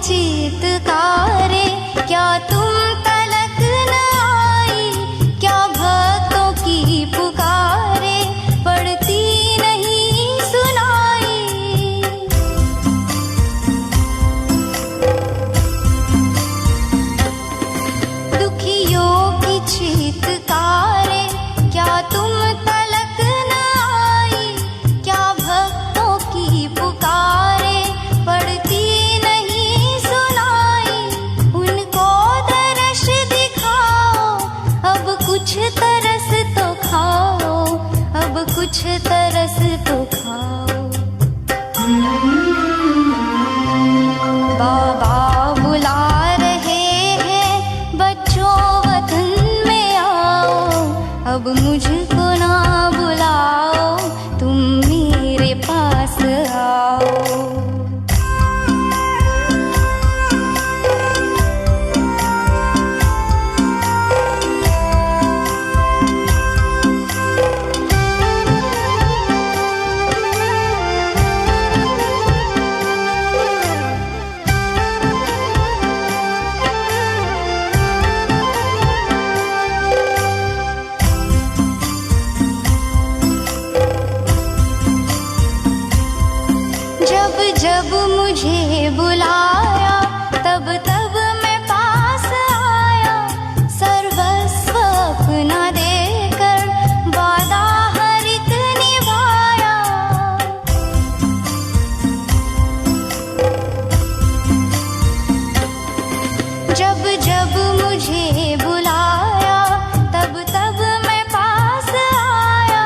चीत्कारे, क्या तुम तलक न आई? क्या भक्तों की पुकारे पड़ती नहीं सुनाई? दुखियों की चीत्कारे, क्या तुम तलक न आई? क्या भक्तों की पुकारे पड़ती नहीं सुनाई? उनको दर्श दिखाओ, अब कुछ तरस तो खाओ, अब कुछ तरस तो खाओ। बाबा बुला रहे हैं, बच्चों वतन में आओ, अब मुझको ना बुलाओ, तुम मेरे पास आओ। जब जब मुझे बुलाया, तब तब मैं पास आया, सर्वस्व अपना देकर वादा हर एक निभाया। जब जब मुझे बुलाया, तब तब मैं पास आया,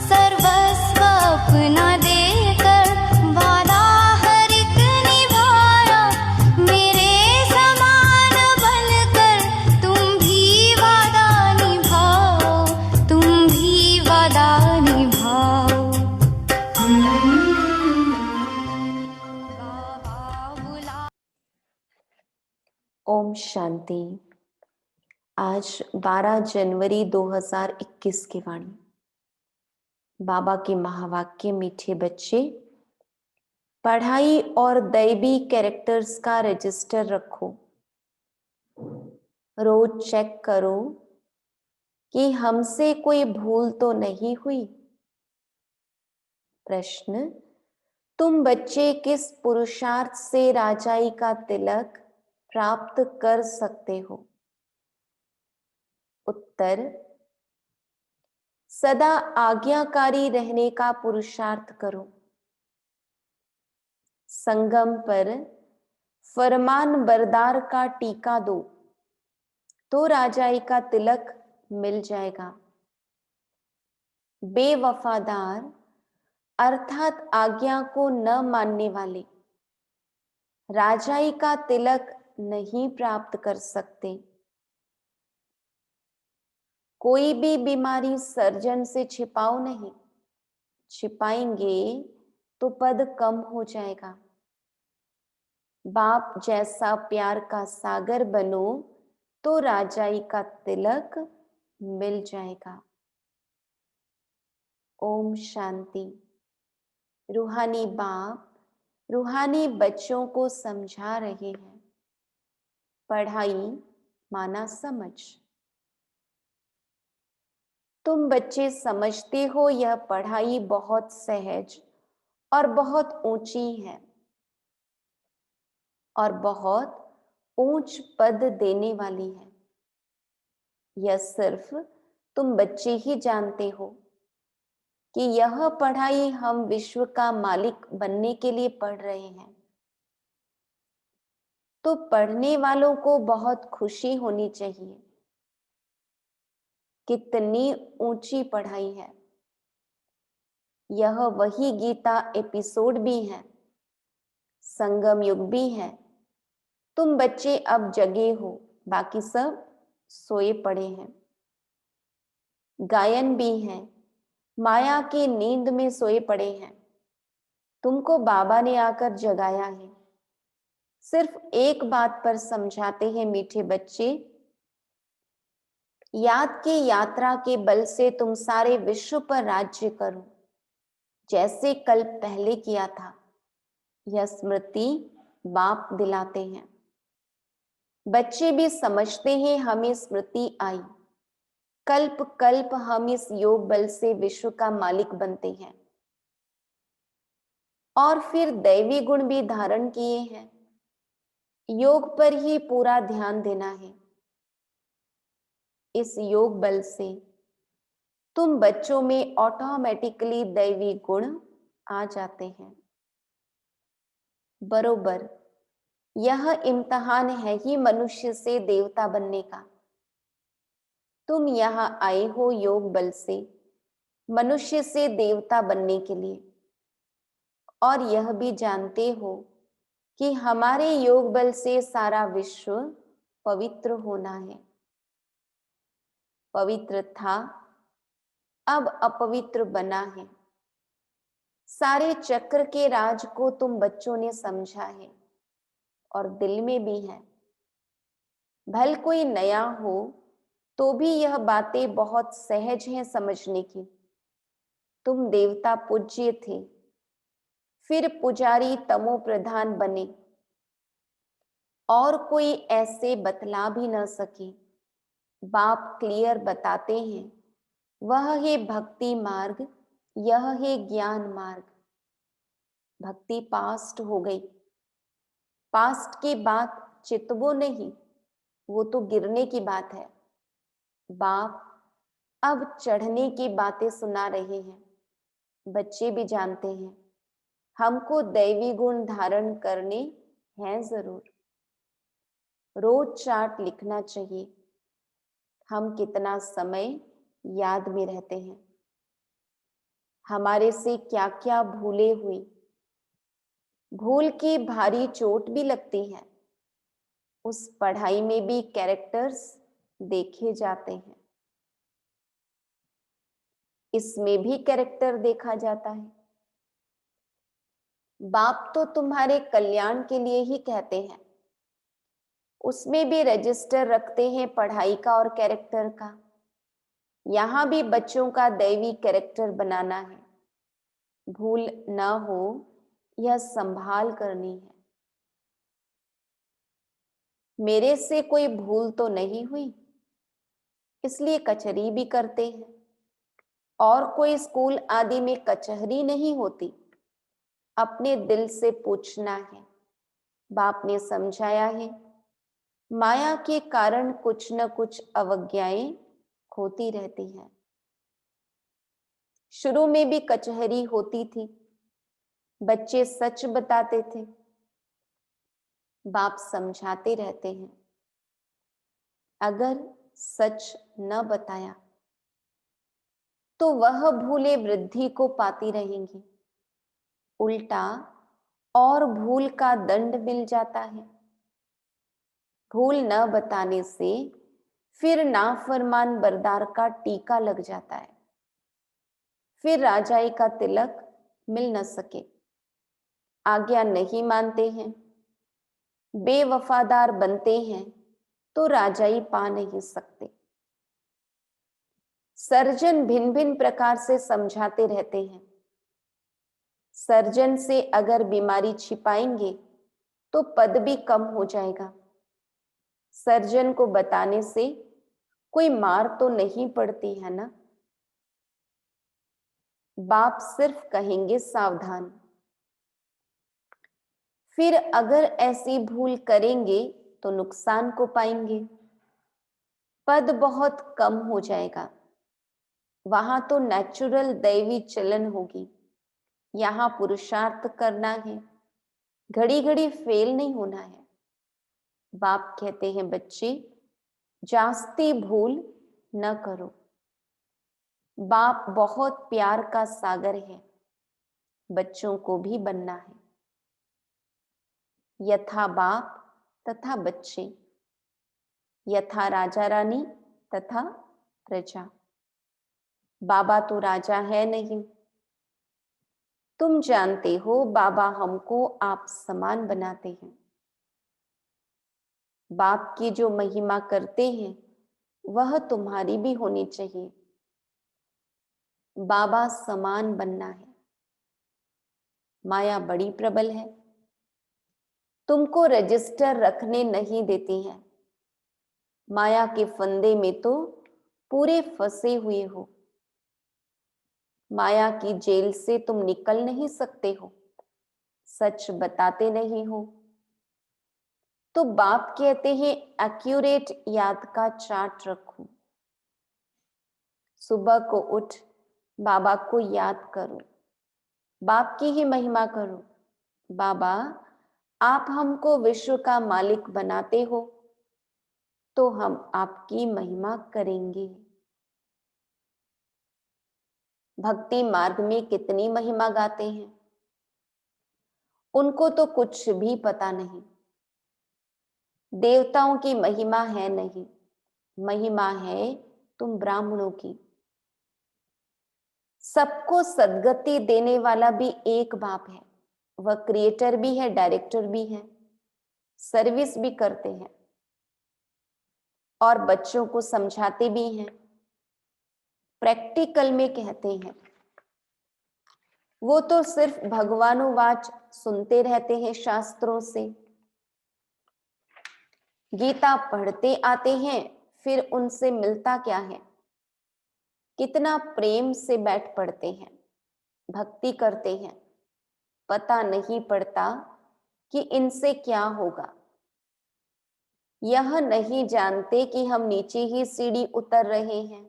सर्वस्व अपना देकर वादा हर एक निभाया। मेरे समान बनकर तुम भी वादा निभाओ, तुम भी वादा निभाओ। बाबा बुला। ओम शांति। आज 12 जनवरी 2021 की वाणी। बाबा के महावाक्य, मीठे बच्चे, पढ़ाई और दैवी कैरेक्टर्स का रजिस्टर रखो। रोज चेक करो कि हमसे कोई भूल तो नहीं हुई। प्रश्न: तुम बच्चे किस पुरुषार्थ से राजाई का तिलक प्राप्त कर सकते हो? उत्तर: सदा आज्ञाकारी रहने का पुरुषार्थ करो। संगम पर फरमान बरदार का टीका दो तो राजाई का तिलक मिल जाएगा। बेवफादार अर्थात आज्ञा को न मानने वाले राजाई का तिलक नहीं प्राप्त कर सकते। कोई भी बीमारी सर्जन से छिपाओ नहीं, छिपाएंगे तो पद कम हो जाएगा। बाप जैसा प्यार का सागर बनो तो राजाई का तिलक मिल जाएगा। ओम शांति। रूहानी बाप रूहानी बच्चों को समझा रहे हैं, पढ़ाई माना समझ। तुम बच्चे समझते हो यह पढ़ाई बहुत सहज और बहुत ऊंची है और बहुत ऊंच पद देने वाली है। यह सिर्फ तुम बच्चे ही जानते हो कि यह पढ़ाई हम विश्व का मालिक बनने के लिए पढ़ रहे हैं। तो पढ़ने वालों को बहुत खुशी होनी चाहिए। कितनी ऊंची पढ़ाई है। यह वही गीता एपिसोड भी है, संगम युग भी है। तुम बच्चे अब जगे हो, बाकी सब सोए पड़े हैं। गायन भी है, माया की नींद में सोए पड़े हैं। तुमको बाबा ने आकर जगाया है। सिर्फ एक बात पर समझाते हैं मीठे बच्चे, याद की यात्रा के बल से तुम सारे विश्व पर राज्य करो जैसे कल पहले किया था। यह स्मृति बाप दिलाते हैं। बच्चे भी समझते हैं हमें स्मृति आई, कल्प कल्प हम इस योग बल से विश्व का मालिक बनते हैं, और फिर दैवी गुण भी धारण किए हैं। योग पर ही पूरा ध्यान देना है। इस योग बल से तुम बच्चों में ऑटोमेटिकली दैवी गुण आ जाते हैं। बरोबर यह इम्तिहान है ही मनुष्य से देवता बनने का। तुम यहाँ आए हो योग बल से मनुष्य से देवता बनने के लिए, और यह भी जानते हो कि हमारे योग बल से सारा विश्व पवित्र होना है। पवित्र था, अब अपवित्र बना है। सारे चक्र के राज को तुम बच्चों ने समझा है और दिल में भी है। भल कोई नया हो तो भी यह बातें बहुत सहज हैं समझने की। तुम देवता पूज्य थे, फिर पुजारी तमो प्रधान बने, और कोई ऐसे बतला भी न सके। बाप क्लियर बताते हैं, वह है भक्ति मार्ग, यह है ज्ञान मार्ग। भक्ति पास्ट हो गई, पास्ट की बात चितवो नहीं, वो तो गिरने की बात है। बाप अब चढ़ने की बातें सुना रहे हैं। बच्चे भी जानते हैं हमको दैवी गुण धारण करने हैं जरूर। रोज चार्ट लिखना चाहिए, हम कितना समय याद में रहते हैं, हमारे से क्या क्या भूले हुई। भूल की भारी चोट भी लगती है। उस पढ़ाई में भी कैरेक्टर्स देखे जाते हैं, इसमें भी कैरेक्टर देखा जाता है। बाप तो तुम्हारे कल्याण के लिए ही कहते हैं, उसमें भी रजिस्टर रखते हैं पढ़ाई का और कैरेक्टर का। यहां भी बच्चों का दैवी कैरेक्टर बनाना है। भूल न हो यह संभाल करनी है। मेरे से कोई भूल तो नहीं हुई, इसलिए कचहरी भी करते हैं। और कोई स्कूल आदि में कचहरी नहीं होती, अपने दिल से पूछना है। बाप ने समझाया है, माया के कारण कुछ न कुछ अवज्ञाएं होती रहती हैं। शुरू में भी कचहरी होती थी, बच्चे सच बताते थे, बाप समझाते रहते हैं। अगर सच न बताया तो वह भूले वृद्धि को पाती रहेंगी, उल्टा और भूल का दंड मिल जाता है। भूल न बताने से फिर नाफरमान बरदार का टीका लग जाता है, फिर राजाई का तिलक मिल न सके। आज्ञा नहीं मानते हैं, बेवफादार बनते हैं तो राजाई पा नहीं सकते। सर्जन भिन्न भिन्न प्रकार से समझाते रहते हैं। सर्जन से अगर बीमारी छिपाएंगे तो पद भी कम हो जाएगा। सर्जन को बताने से कोई मार तो नहीं पड़ती है ना। बाप सिर्फ कहेंगे सावधान, फिर अगर ऐसी भूल करेंगे तो नुकसान को पाएंगे। पद बहुत कम हो जाएगा, वहां तो नेचुरल दैवी चलन होगी। यहाँ पुरुषार्थ करना है, घड़ी घड़ी फेल नहीं होना है। बाप कहते हैं, बच्चे जास्ती भूल न करो। बाप बहुत प्यार का सागर है, बच्चों को भी बनना है। यथा बाप तथा बच्चे, यथा राजा रानी तथा प्रजा। बाबा तो राजा है नहीं, तुम जानते हो बाबा हमको आप समान बनाते हैं। बाप की जो महिमा करते हैं वह तुम्हारी भी होनी चाहिए। बाबा समान बनना है। माया बड़ी प्रबल है, तुमको रजिस्टर रखने नहीं देती है। माया के फंदे में तो पूरे फंसे हुए हो। माया की जेल से तुम निकल नहीं सकते हो, सच बताते नहीं हो। तो बाप कहते हैं एक्यूरेट याद का चार्ट रखो। सुबह को उठ बाबा को याद करो, बाप की ही महिमा करो। बाबा, आप हमको विश्व का मालिक बनाते हो तो हम आपकी महिमा करेंगे। भक्ति मार्ग में कितनी महिमा गाते हैं, उनको तो कुछ भी पता नहीं। देवताओं की महिमा है नहीं, महिमा है तुम ब्राह्मणों की। सबको सद्गति देने वाला भी एक बाप है। वह क्रिएटर भी है, डायरेक्टर भी है, सर्विस भी करते हैं और बच्चों को समझाते भी हैं, प्रैक्टिकल में कहते हैं। वो तो सिर्फ भगवानुवाच सुनते रहते हैं शास्त्रों से, गीता पढ़ते आते हैं, फिर उनसे मिलता क्या है? कितना प्रेम से बैठ पढ़ते हैं, भक्ति करते हैं, पता नहीं पड़ता कि इनसे क्या होगा। यह नहीं जानते कि हम नीचे ही सीढ़ी उतर रहे हैं।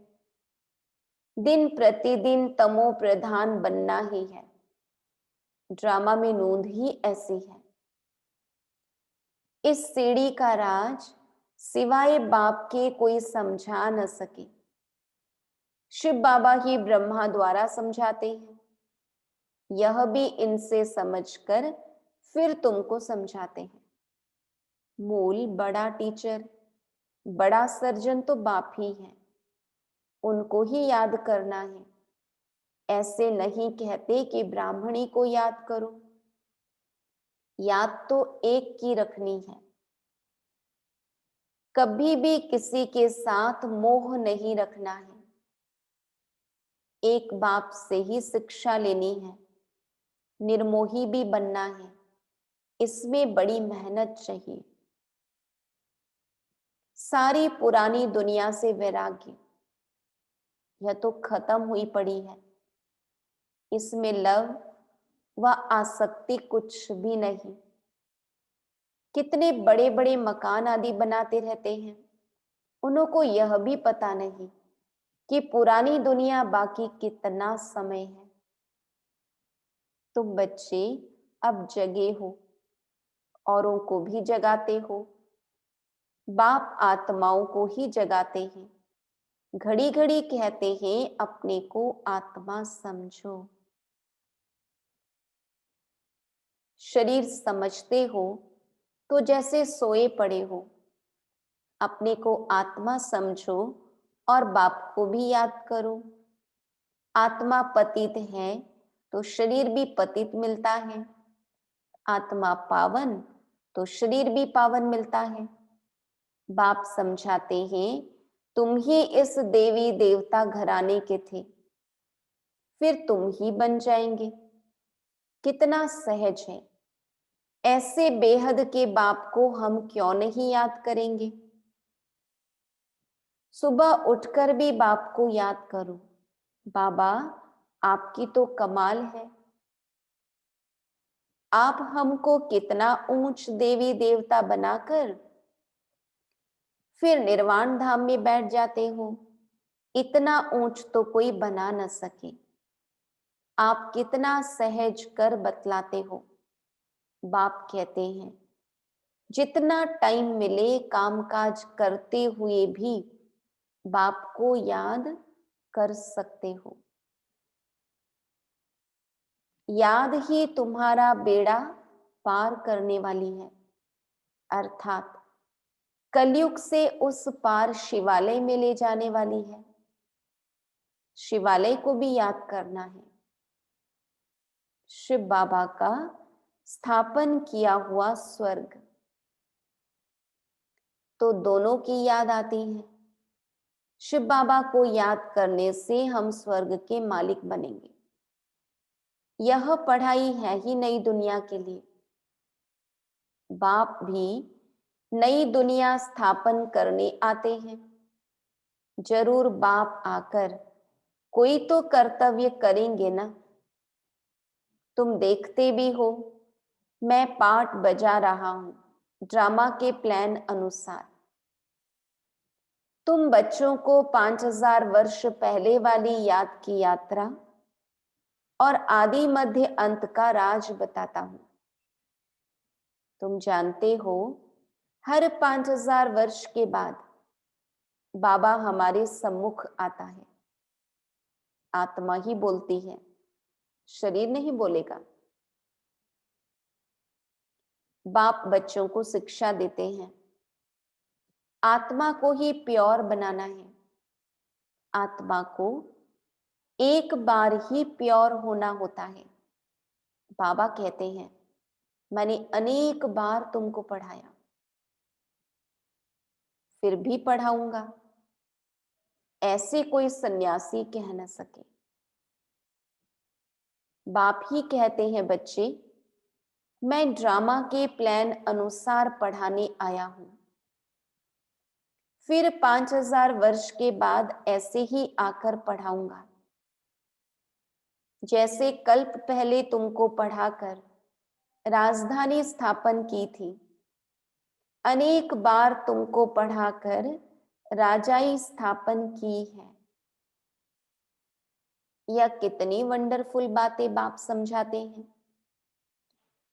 दिन प्रतिदिन तमो प्रधान बनना ही है। ड्रामा में नूंद ही ऐसी है। इस सीढ़ी का राज सिवाय बाप के कोई समझा न सके। शिव बाबा ही ब्रह्मा द्वारा समझाते हैं, यह भी इनसे समझकर फिर तुमको समझाते हैं। मूल बड़ा टीचर, बड़ा सर्जन तो बाप ही है, उनको ही याद करना है। ऐसे नहीं कहते कि ब्राह्मणी को याद करो, याद तो एक की रखनी है। कभी भी किसी के साथ मोह नहीं रखना है। एक बाप से ही शिक्षा लेनी है, निर्मोही भी बनना है। इसमें बड़ी मेहनत चाहिए। सारी पुरानी दुनिया से वैराग्य, यह तो खत्म हुई पड़ी है। इसमें लव व आसक्ति कुछ भी नहीं। कितने बड़े बड़े मकान आदि बनाते रहते हैं, उनको यह भी पता नहीं कि पुरानी दुनिया बाकी कितना समय है। तुम बच्चे अब जगे हो, औरों को भी जगाते हो। बाप आत्माओं को ही जगाते हैं, घड़ी घड़ी कहते हैं अपने को आत्मा समझो। शरीर समझते हो तो जैसे सोए पड़े हो। अपने को आत्मा समझो और बाप को भी याद करो। आत्मा पतित है तो शरीर भी पतित मिलता है। आत्मा पावन तो शरीर भी पावन मिलता है। बाप समझाते हैं तुम ही इस देवी देवता घराने के थे, फिर तुम ही बन जाएंगे। कितना सहज है। ऐसे बेहद के बाप को हम क्यों नहीं याद करेंगे? सुबह उठकर भी बाप को याद करो। बाबा, आपकी तो कमाल है। आप हमको कितना ऊंच देवी देवता बनाकर फिर निर्वाण धाम में बैठ जाते हो। इतना ऊंच तो कोई बना न सके। आप कितना सहज कर बतलाते हो। बाप कहते हैं जितना टाइम मिले कामकाज करते हुए भी बाप को याद कर सकते हो। याद ही तुम्हारा बेड़ा पार करने वाली है, अर्थात कलयुग से उस पार शिवालय में ले जाने वाली है। शिवालय को भी याद करना है। शिव बाबा का स्थापन किया हुआ स्वर्ग, तो दोनों की याद आती है। शिव बाबा को याद करने से हम स्वर्ग के मालिक बनेंगे। यह पढ़ाई है ही नई दुनिया के लिए। बाप भी नई दुनिया स्थापन करने आते हैं। जरूर बाप आकर कोई तो कर्तव्य करेंगे ना। तुम देखते भी हो, मैं पार्ट बजा रहा हूं ड्रामा के प्लान अनुसार। तुम बच्चों को 5000 वर्ष पहले वाली याद की यात्रा और आदि मध्य अंत का राज बताता हूं। तुम जानते हो, हर 5000 वर्ष के बाद बाबा हमारे सम्मुख आता है। आत्मा ही बोलती है, शरीर नहीं बोलेगा। बाप बच्चों को शिक्षा देते हैं, आत्मा को ही प्योर बनाना है। आत्मा को एक बार ही प्योर होना होता है। बाबा कहते हैं, मैंने अनेक बार तुमको पढ़ाया, फिर भी पढ़ाऊंगा, ऐसे कोई सन्यासी कह न सके। बाप ही कहते हैं, बच्चे मैं ड्रामा के प्लान अनुसार पढ़ाने आया हूं, फिर 5000 वर्ष के बाद ऐसे ही आकर पढ़ाऊंगा। जैसे कल्प पहले तुमको पढ़ाकर राजधानी स्थापन की थी, अनेक बार तुमको पढ़ाकर राजाई स्थापन की है। यह कितनी वंडरफुल बातें बाप समझाते हैं।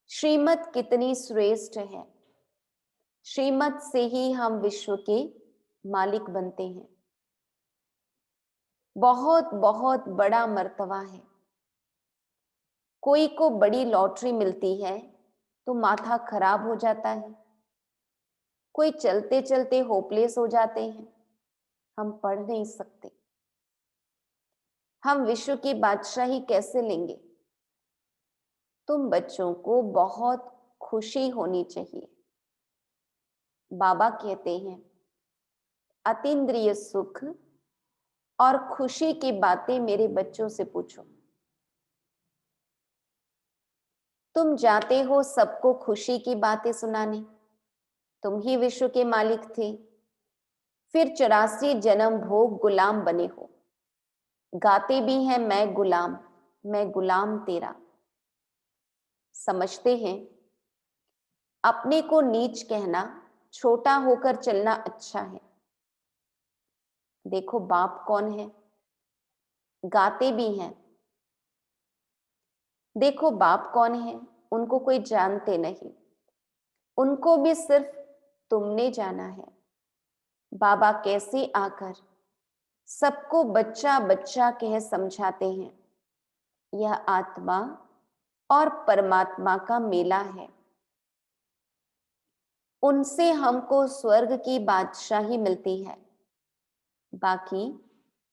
श्रीमत कितनी श्रेष्ठ है। श्रीमत से ही हम विश्व के मालिक बनते हैं। बहुत बहुत बड़ा मर्तबा है। कोई को बड़ी लॉटरी मिलती है तो माथा खराब हो जाता है, कोई चलते चलते होपलेस हो जाते हैं। हम पढ़ नहीं सकते, हम विश्व की बादशाही कैसे लेंगे? तुम बच्चों को बहुत खुशी होनी चाहिए। बाबा कहते हैं, अतीन्द्रिय सुख और खुशी की बातें मेरे बच्चों से पूछो। तुम जाते हो सबको खुशी की बातें सुनाने, तुम ही विश्व के मालिक थे, फिर 84 जन्म भोग गुलाम बने हो। गाते भी हैं, मैं गुलाम तेरा। समझते हैं अपने को नीच कहना, छोटा होकर चलना अच्छा है। देखो बाप कौन है, गाते भी हैं। देखो बाप कौन है, उनको कोई जानते नहीं, उनको भी सिर्फ तुमने जाना है। बाबा कैसे आकर सबको बच्चा बच्चा कह समझाते हैं। यह आत्मा और परमात्मा का मेला है। उनसे हमको स्वर्ग की बादशाही मिलती है। बाकी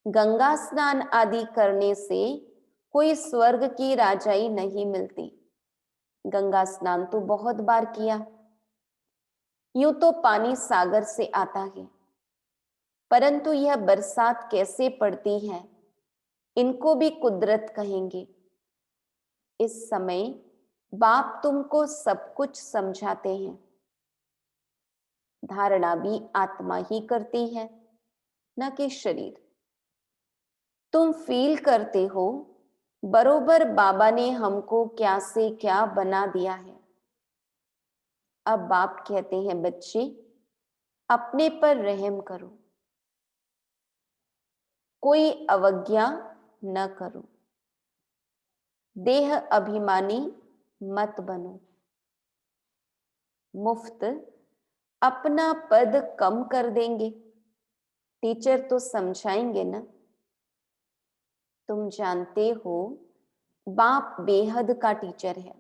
गंगा स्नान आदि करने से कोई स्वर्ग की राजाई नहीं मिलती। गंगा स्नान तो बहुत बार किया, यूं तो पानी सागर से आता है, परंतु यह बरसात कैसे पड़ती है, इनको भी कुदरत कहेंगे। इस समय बाप तुमको सब कुछ समझाते हैं। धारणा भी आत्मा ही करती है, न कि शरीर। तुम फील करते हो बरोबर बाबा ने हमको क्या से क्या बना दिया है। अब बाप कहते हैं, बच्चे अपने पर रहम करो, कोई अवज्ञा न करो, देह अभिमानी मत बनो। मुफ्त अपना पद कम कर देंगे, टीचर तो समझाएंगे ना। तुम जानते हो बाप बेहद का टीचर है।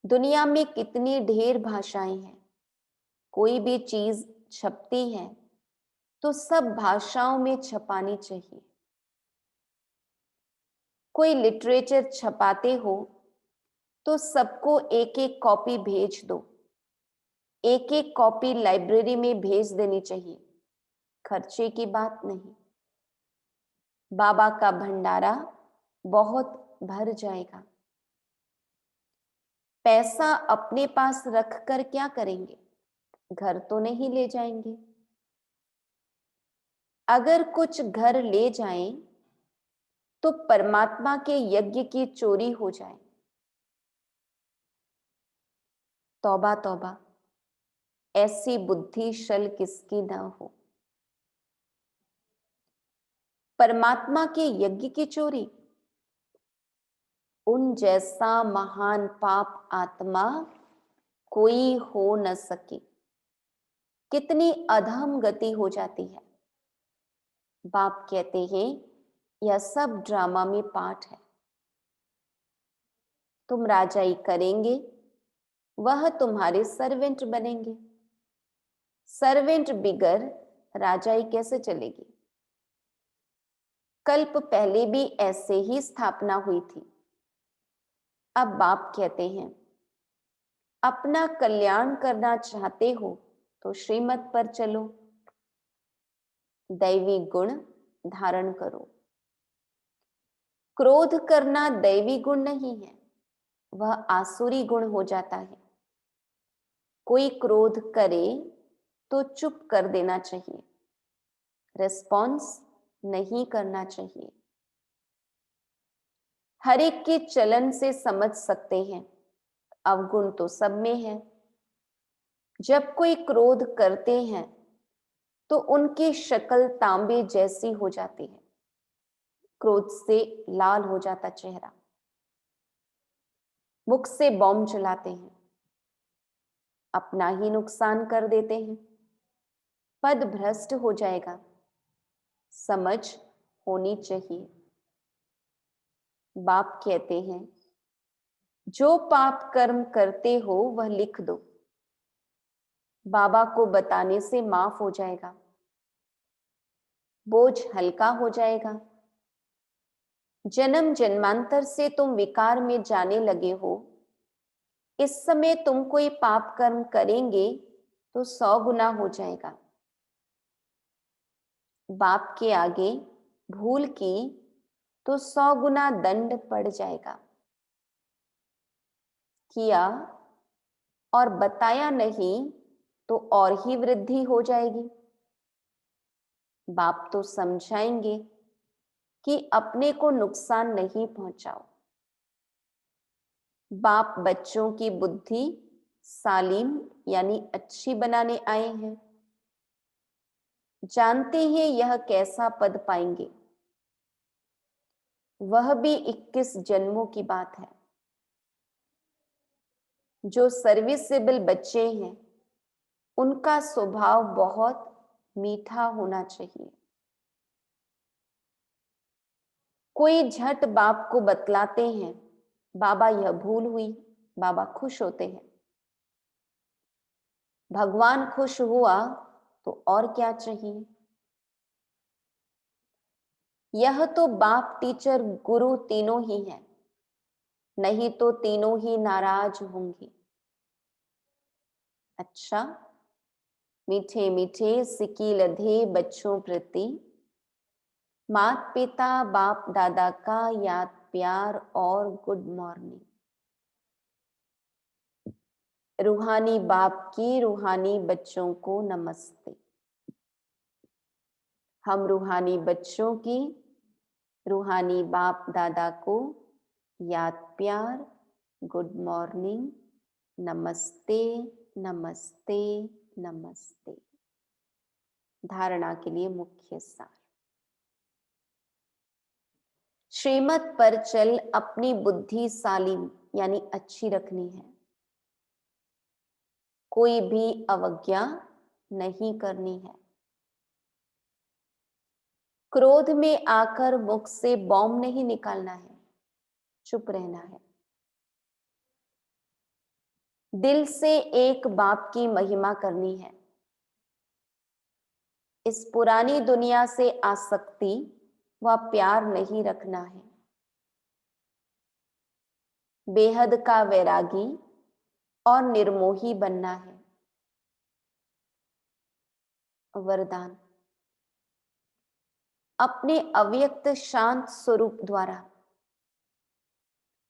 दुनिया में कितनी ढेर भाषाएं हैं, कोई भी चीज छपती है तो सब भाषाओं में छपानी चाहिए। कोई लिटरेचर छपाते हो तो सबको एक एक कॉपी भेज दो, एक एक कॉपी लाइब्रेरी में भेज देनी चाहिए, खर्चे की बात नहीं। बाबा का भंडारा बहुत भर जाएगा। पैसा अपने पास रख कर क्या करेंगे? घर तो नहीं ले जाएंगे। अगर कुछ घर ले जाएं तो परमात्मा के यज्ञ की चोरी हो जाए। तौबा तौबा, ऐसी बुद्धि शल किसकी ना हो। परमात्मा के यज्ञ की चोरी, उन जैसा महान पाप आत्मा कोई हो न सके। कितनी अधम गति हो जाती है। बाप कहते हैं यह सब ड्रामा में पार्ट है। तुम राजाई करेंगे, वह तुम्हारे सर्वेंट बनेंगे। सर्वेंट बिगर राजाई कैसे चलेगी? कल्प पहले भी ऐसे ही स्थापना हुई थी। अब बाप कहते हैं अपना कल्याण करना चाहते हो तो श्रीमत पर चलो, दैवी गुण धारण करो। क्रोध करना दैवी गुण नहीं है, वह आसुरी गुण हो जाता है। कोई क्रोध करे तो चुप कर देना चाहिए, रिस्पॉन्स नहीं करना चाहिए। हर एक के चलन से समझ सकते हैं अवगुण तो सब में है। जब कोई क्रोध करते हैं तो उनकी शक्ल तांबे जैसी हो जाती है, क्रोध से लाल हो जाता चेहरा, मुख से बॉम्ब चलाते हैं, अपना ही नुकसान कर देते हैं, पद भ्रष्ट हो जाएगा। समझ होनी चाहिए। बाप कहते हैं जो पाप कर्म करते हो वह लिख दो, बाबा को बताने से माफ हो जाएगा, बोझ हल्का हो जाएगा। जन्म जन्मांतर से तुम विकार में जाने लगे हो, इस समय तुम कोई पाप कर्म करेंगे तो 100 गुना हो जाएगा। बाप के आगे भूल की तो 100 गुना दंड पड़ जाएगा। किया और बताया नहीं तो और ही वृद्धि हो जाएगी। बाप तो समझाएंगे कि अपने को नुकसान नहीं पहुंचाओ। बाप बच्चों की बुद्धि सालीम यानी अच्छी बनाने आए हैं। जानते हैं यह कैसा पद पाएंगे, वह भी 21 जन्मों की बात है। जो सर्विसेबल बच्चे हैं उनका स्वभाव बहुत मीठा होना चाहिए। कोई झट बाप को बतलाते हैं बाबा यह भूल हुई, बाबा खुश होते हैं। भगवान खुश हुआ तो और क्या चाहिए। यह तो बाप टीचर गुरु तीनों ही हैं, नहीं तो तीनों ही नाराज होंगे। अच्छा, मीठे मीठे सिकी लधे बच्चों प्रति मात पिता बाप दादा का याद प्यार और गुड मॉर्निंग। रूहानी बाप की रूहानी बच्चों को नमस्ते। हम रूहानी बच्चों की रूहानी बाप दादा को याद प्यार, गुड मॉर्निंग, नमस्ते नमस्ते नमस्ते। धारणा के लिए मुख्य सार। श्रीमत पर चल अपनी बुद्धि सालिम यानी अच्छी रखनी है। कोई भी अवज्ञा नहीं करनी है। क्रोध में आकर मुख से बॉम्ब नहीं निकालना है, चुप रहना है। दिल से एक बाप की महिमा करनी है। इस पुरानी दुनिया से आसक्ति व प्यार नहीं रखना है। बेहद का वैरागी और निर्मोही बनना है। वरदान, अपने अव्यक्त शांत स्वरूप द्वारा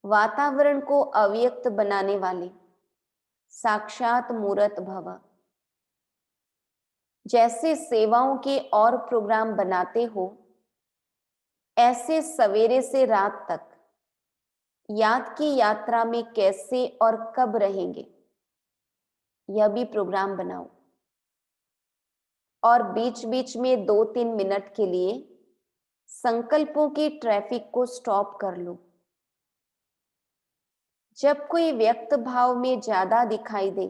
वातावरण को अव्यक्त बनाने वाले साक्षात मूर्त भव। जैसे सेवाओं के और प्रोग्राम बनाते हो, ऐसे सवेरे से रात तक याद की यात्रा में कैसे और कब रहेंगे, यह भी प्रोग्राम बनाओ। और बीच बीच में 2-3 मिनट के लिए संकल्पों की ट्रैफिक को स्टॉप कर लो। जब कोई व्यक्त भाव में ज्यादा दिखाई दे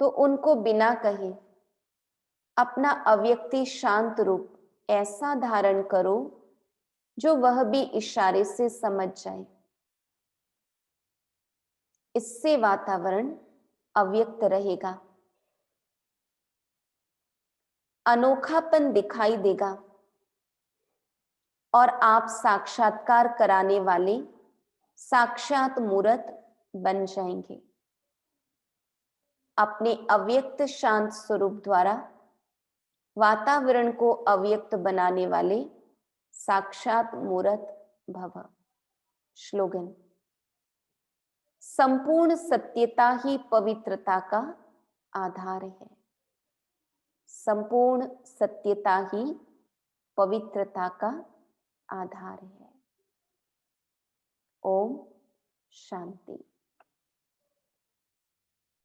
तो उनको बिना कहे अपना अव्यक्ति शांत रूप ऐसा धारण करो जो वह भी इशारे से समझ जाए। इससे वातावरण अव्यक्त रहेगा, अनोखापन दिखाई देगा और आप साक्षात्कार कराने वाले साक्षात मूर्त बन जाएंगे। अपने अव्यक्त शांत स्वरूप द्वारा वातावरण को अव्यक्त बनाने वाले साक्षात मूर्त भव। श्लोगन: संपूर्ण सत्यता ही पवित्रता का आधार है। संपूर्ण सत्यता ही पवित्रता का आधार है। ओम शांति।